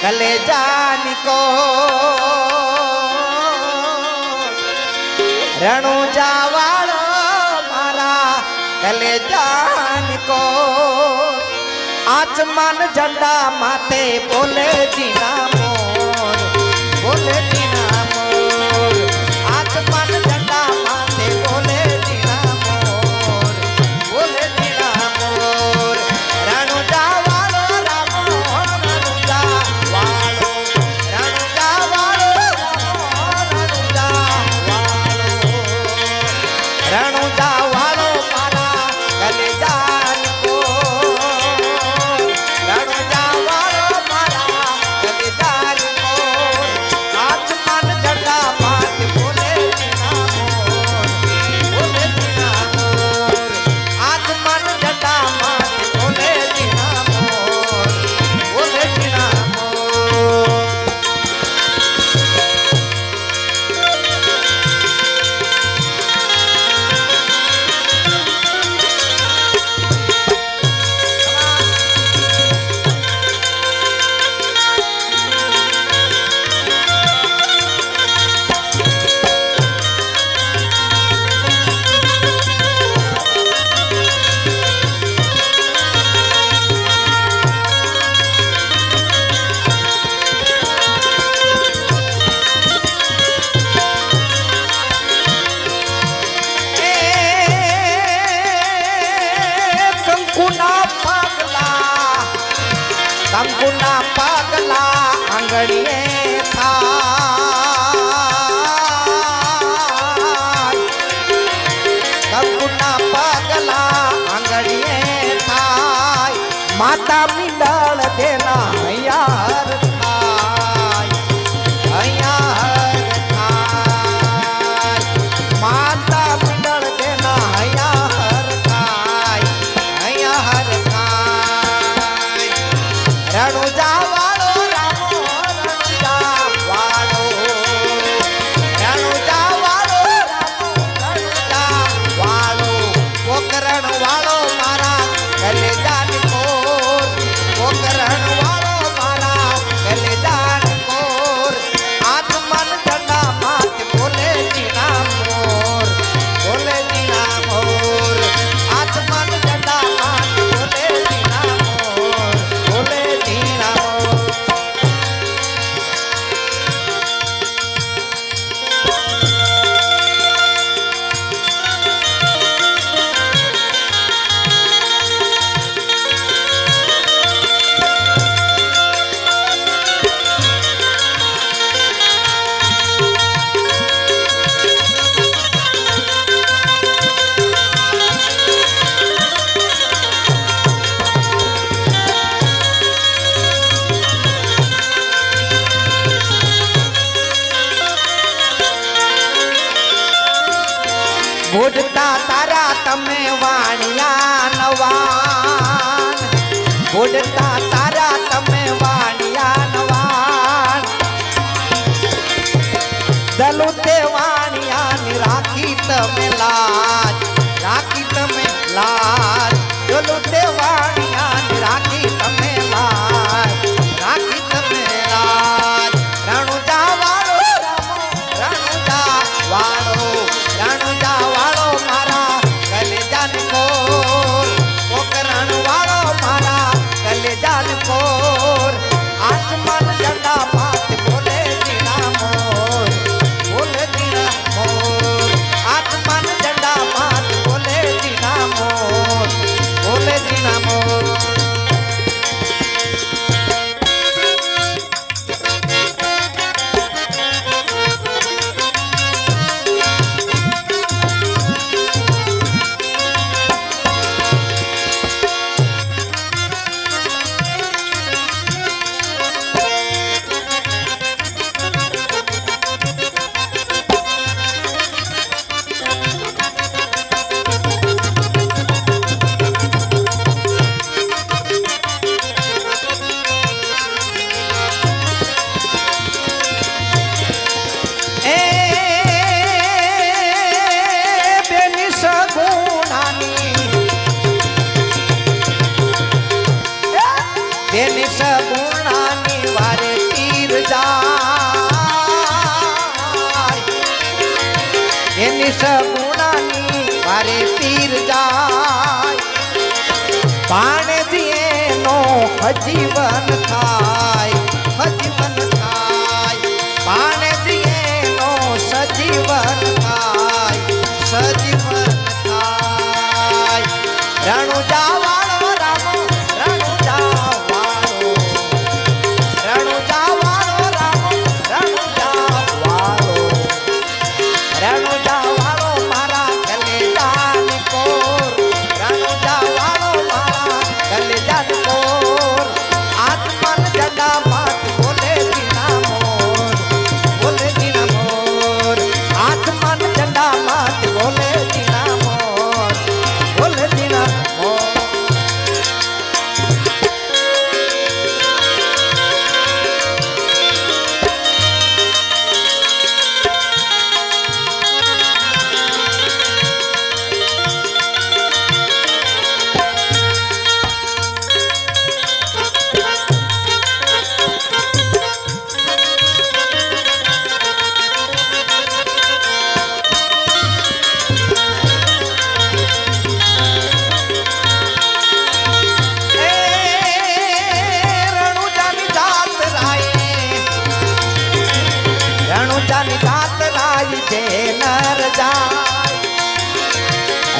कलेजान को रणुजा वालो मारा कलेजान को आसमान झंडा माथे बोले जीना मोर बोले जीना मोर आसमान झंडा माथे बोले जीना मोर बोले जीना मोर रणुजा वालो रामो रणुजा वालो रणुजा वालो रामो रणुजा वालो रणुजा वालो मारा कलेजान को रणुजा वालो मारा कलेजान को आसमान झंडा माथे बोले जीना मोर बोले जीना मोर आसमान झंडा माथे बोले जीना मोर बोले जीना मोर कंकुना पगला आंगड़िए थाय कंकुना पगला आंगड़िए थाय माता मिंडल देना यार थाय यार थाय माता मिंडल देना यार थाय यार थाय रणुजा वालो रामो रणुजा वालो रणुजा वालो रामो रणुजा वालो पोकरण वालो मारा कलेजान कोर पोकरण वालो मारा कलेजान कोर आसमान झंडा माथे बोले जीना मोर बोले जीना मोर आसमान झंडा माथे बोले जीना मोर बोले जीना मोर बुढ़ता तारा तमे वाणिया नवान बुढ़ता तारा तमे वाणिया नवान दलुते वाणिया नि राखी तमे लाज दलुते वाणिया नि राखी तमे लाज रणुजा वालो रामो रणुजा वालो रणुजा वालो मारा कलेजान कोर पोकरण वालो मारा कलेजान कोर आसमान झंडा माथे बोले जीना मोर बोले जीना मोर आसमान द्वारे पीर जाय पाणे दिए नो हजीवन थाय हजीवन थाय पाणे दिए नो सजीवन थाय सजीवन थाय रणुजा वाळो राम रणुजा वाळो रणुजा वाळो राम रणुजा वाळो रणुजा वाळो मारा कलेजान कोर रणुजा वाळो मारा कलेजान कोर आत्मन जगा बात बोले बिना मोर आत्मन जगा बात बोले बिना मोर बोले बिना मोर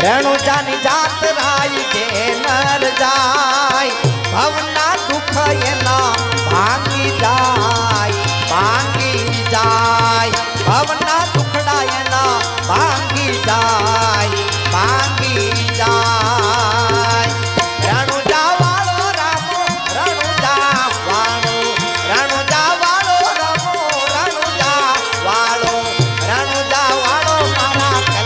रणुजानी जात राय जे नर जाय भवना दुख एना भांगी जाय भवना